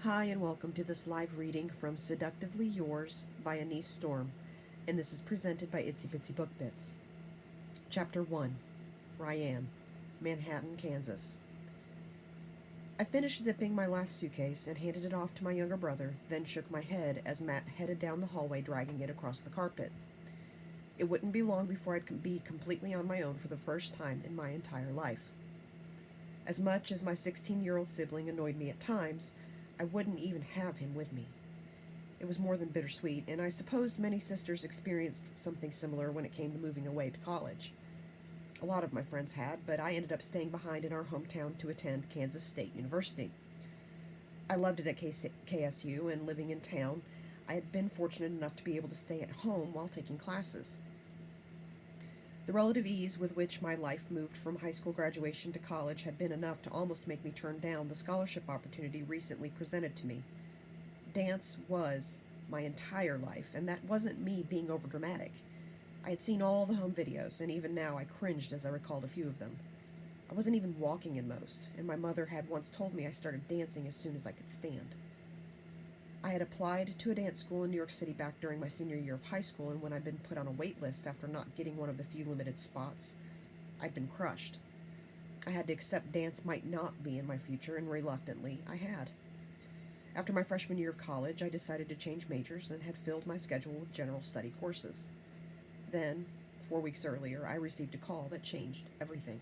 Hi, and welcome to this live reading from Seductively Yours by Anise Storm, and this is presented by Itsy Bitsy Book Bits. Chapter 1, Rhyann, Manhattan, Kansas. I finished zipping my last suitcase and handed it off to my younger brother, then shook my head as Matt headed down the hallway dragging it across the carpet. It wouldn't be long before I'd be completely on my own for the first time in my entire life. As much as my 16-year-old sibling annoyed me at times, I wouldn't even have him with me. It was more than bittersweet, and I supposed many sisters experienced something similar when it came to moving away to college. A lot of my friends had, but I ended up staying behind in our hometown to attend Kansas State University. I loved it at KSU, and living in town, I had been fortunate enough to be able to stay at home while taking classes. The relative ease with which my life moved from high school graduation to college had been enough to almost make me turn down the scholarship opportunity recently presented to me. Dance was my entire life, and that wasn't me being overdramatic. I had seen all the home videos, and even now I cringed as I recalled a few of them. I wasn't even walking in most, and my mother had once told me I started dancing as soon as I could stand. I had applied to a dance school in New York City back during my senior year of high school, and when I'd been put on a wait list after not getting one of the few limited spots, I'd been crushed. I had to accept dance might not be in my future, and reluctantly, I had. After my freshman year of college, I decided to change majors and had filled my schedule with general study courses. Then, 4 weeks earlier, I received a call that changed everything.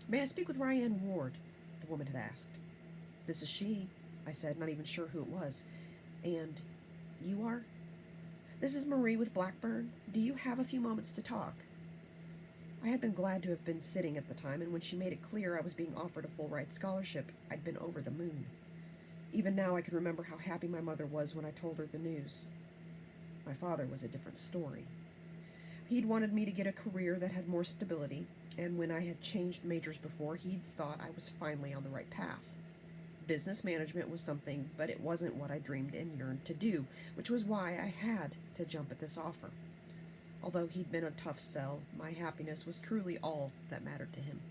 "May I speak with Rhyann Ward?" the woman had asked. "This is she," I said, not even sure who it was. "And you are?" "This is Marie with Blackburn. Do you have a few moments to talk?" I had been glad to have been sitting at the time, and when she made it clear I was being offered a full-ride scholarship, I'd been over the moon. Even now I could remember how happy my mother was when I told her the news. My father was a different story. He'd wanted me to get a career that had more stability, and when I had changed majors before, he'd thought I was finally on the right path. Business management was something, but it wasn't what I dreamed and yearned to do, which was why I had to jump at this offer. Although he'd been a tough sell, my happiness was truly all that mattered to him.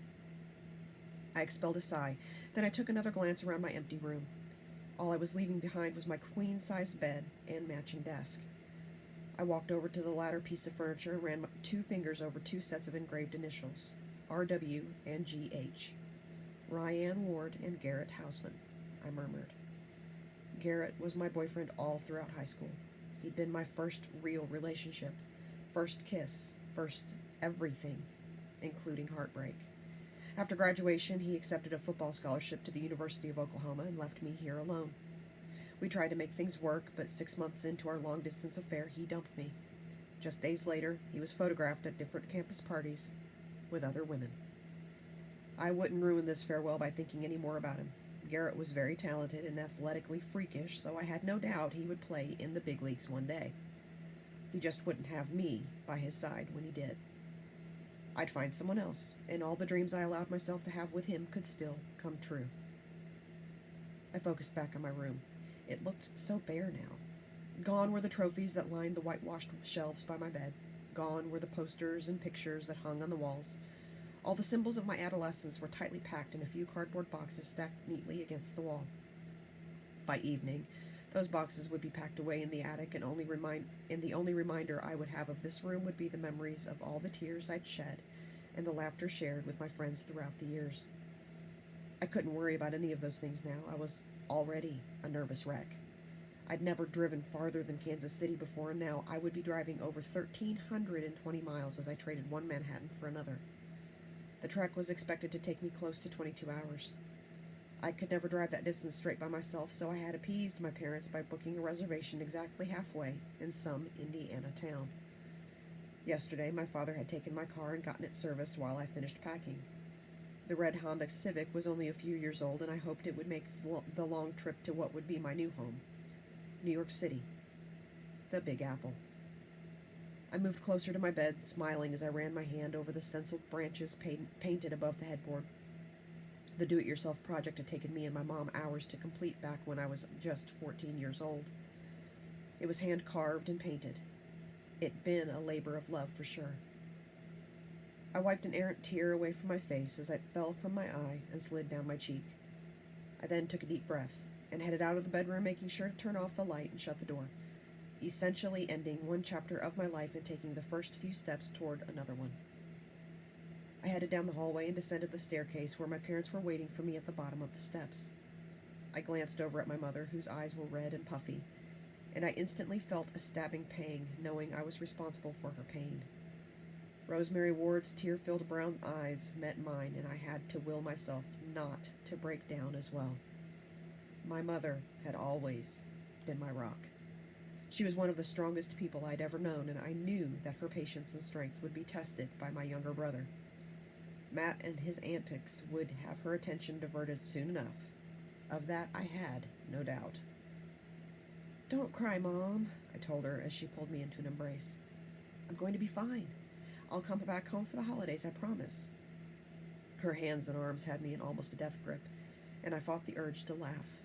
I expelled a sigh, then I took another glance around my empty room. All I was leaving behind was my queen-sized bed and matching desk. I walked over to the latter piece of furniture and ran 2 fingers over 2 sets of engraved initials, R.W. and G.H. "Rhyann Ward and Garrett Hausman," I murmured. Garrett was my boyfriend all throughout high school. He'd been my first real relationship, first kiss, first everything, including heartbreak. After graduation, he accepted a football scholarship to the University of Oklahoma and left me here alone. We tried to make things work, but 6 months into our long-distance affair, he dumped me. Just days later, he was photographed at different campus parties with other women. I wouldn't ruin this farewell by thinking any more about him. Garrett was very talented and athletically freakish, so I had no doubt he would play in the big leagues one day. He just wouldn't have me by his side when he did. I'd find someone else, and all the dreams I allowed myself to have with him could still come true. I focused back on my room. It looked so bare now. Gone were the trophies that lined the whitewashed shelves by my bed. Gone were the posters and pictures that hung on the walls. All the symbols of my adolescence were tightly packed in a few cardboard boxes stacked neatly against the wall. By evening, those boxes would be packed away in the attic, and the only reminder I would have of this room would be the memories of all the tears I'd shed and the laughter shared with my friends throughout the years. I couldn't worry about any of those things now. I was already a nervous wreck. I'd never driven farther than Kansas City before, and now I would be driving over 1,320 miles as I traded one Manhattan for another. The trek was expected to take me close to 22 hours. I could never drive that distance straight by myself, so I had appeased my parents by booking a reservation exactly halfway in some Indiana town. Yesterday, my father had taken my car and gotten it serviced while I finished packing. The red Honda Civic was only a few years old, and I hoped it would make the long trip to what would be my new home, New York City, the Big Apple. I moved closer to my bed, smiling as I ran my hand over the stenciled branches painted above the headboard. The do-it-yourself project had taken me and my mom hours to complete back when I was just 14 years old. It was hand-carved and painted. It'd been a labor of love for sure. I wiped an errant tear away from my face as it fell from my eye and slid down my cheek. I then took a deep breath, and headed out of the bedroom, making sure to turn off the light and shut the door, essentially ending one chapter of my life and taking the first few steps toward another one. I headed down the hallway and descended the staircase where my parents were waiting for me at the bottom of the steps. I glanced over at my mother, whose eyes were red and puffy, and I instantly felt a stabbing pang, knowing I was responsible for her pain. Rosemary Ward's tear-filled brown eyes met mine, and I had to will myself not to break down as well. My mother had always been my rock. She was one of the strongest people I'd ever known, and I knew that her patience and strength would be tested by my younger brother. Matt and his antics would have her attention diverted soon enough. Of that I had no doubt. "Don't cry, Mom," I told her as she pulled me into an embrace. "I'm going to be fine. I'll come back home for the holidays, I promise." Her hands and arms had me in almost a death grip, and I fought the urge to laugh.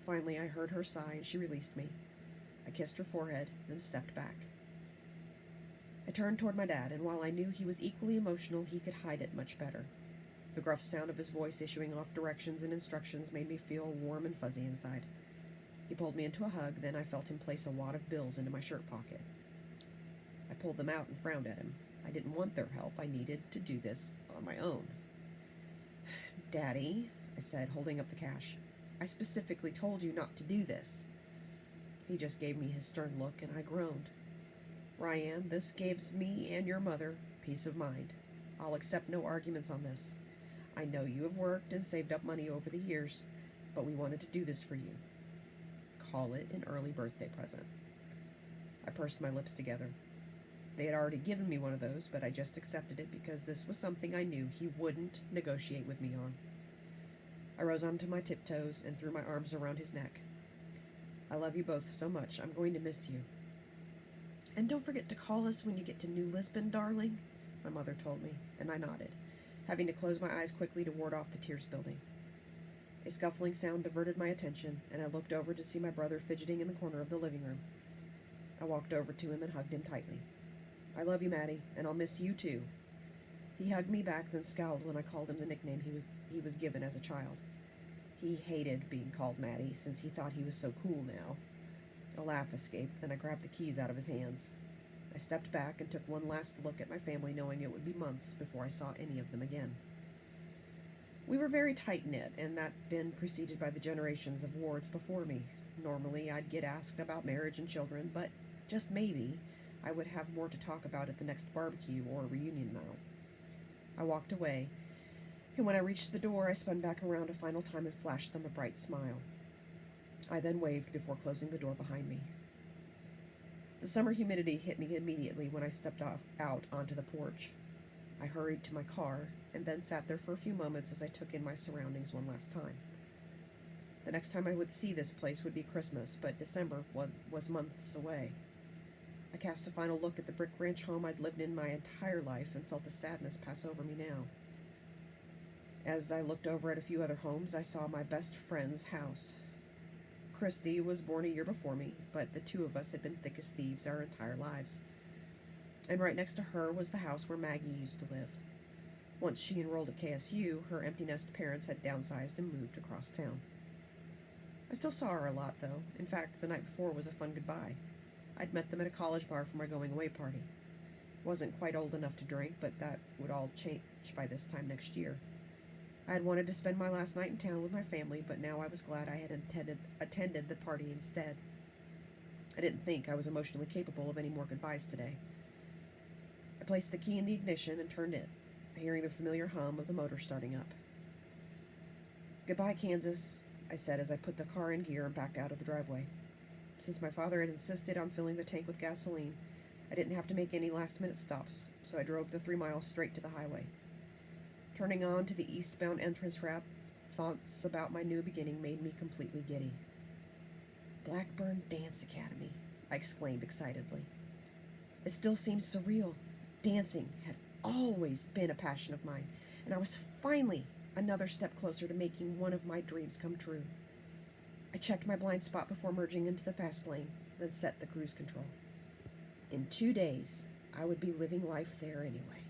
Finally, I heard her sigh, and she released me. I kissed her forehead, then stepped back. I turned toward my dad, and while I knew he was equally emotional, he could hide it much better. The gruff sound of his voice issuing off directions and instructions made me feel warm and fuzzy inside. He pulled me into a hug, then I felt him place a wad of bills into my shirt pocket. I pulled them out and frowned at him. I didn't want their help. I needed to do this on my own. "Daddy," I said, holding up the cash, "I specifically told you not to do this." He just gave me his stern look, and I groaned. "Rhyann, this gives me and your mother peace of mind. I'll accept no arguments on this. I know you have worked and saved up money over the years, but we wanted to do this for you. Call it an early birthday present." I pursed my lips together. They had already given me one of those, but I just accepted it because this was something I knew he wouldn't negotiate with me on. I rose onto my tiptoes and threw my arms around his neck. "I love you both so much. I'm going to miss you." "And don't forget to call us when you get to New Lisbon, darling," my mother told me, and I nodded, having to close my eyes quickly to ward off the tears building. A scuffling sound diverted my attention, and I looked over to see my brother fidgeting in the corner of the living room. I walked over to him and hugged him tightly. "I love you, Maddie, and I'll miss you too." He hugged me back, then scowled when I called him the nickname he was given as a child. He hated being called Maddie, since he thought he was so cool now. A laugh escaped, then I grabbed the keys out of his hands. I stepped back and took one last look at my family, knowing it would be months before I saw any of them again. We were very tight-knit, and that had been preceded by the generations of Wards before me. Normally, I'd get asked about marriage and children, but just maybe I would have more to talk about at the next barbecue or reunion now. I walked away, and when I reached the door, I spun back around a final time and flashed them a bright smile. I then waved before closing the door behind me. The summer humidity hit me immediately when I stepped out onto the porch. I hurried to my car, and then sat there for a few moments as I took in my surroundings one last time. The next time I would see this place would be Christmas, but December was months away. I cast a final look at the brick ranch home I'd lived in my entire life and felt a sadness pass over me now. As I looked over at a few other homes, I saw my best friend's house. Christy was born a year before me, but the two of us had been thick as thieves our entire lives. And right next to her was the house where Maggie used to live. Once she enrolled at KSU, her empty nest parents had downsized and moved across town. I still saw her a lot, though. In fact, the night before was a fun goodbye. I'd met them at a college bar for my going-away party. Wasn't quite old enough to drink, but that would all change by this time next year. I had wanted to spend my last night in town with my family, but now I was glad I had attended the party instead. I didn't think I was emotionally capable of any more goodbyes today. I placed the key in the ignition and turned it, hearing the familiar hum of the motor starting up. "Goodbye, Kansas," I said as I put the car in gear and backed out of the driveway. Since my father had insisted on filling the tank with gasoline, I didn't have to make any last-minute stops, so I drove the 3 miles straight to the highway. Turning on to the eastbound entrance ramp, thoughts about my new beginning made me completely giddy. "Blackburn Dance Academy," I exclaimed excitedly. It still seemed surreal. Dancing had always been a passion of mine, and I was finally another step closer to making one of my dreams come true. I checked my blind spot before merging into the fast lane, then set the cruise control. In 2 days, I would be living life there anyway.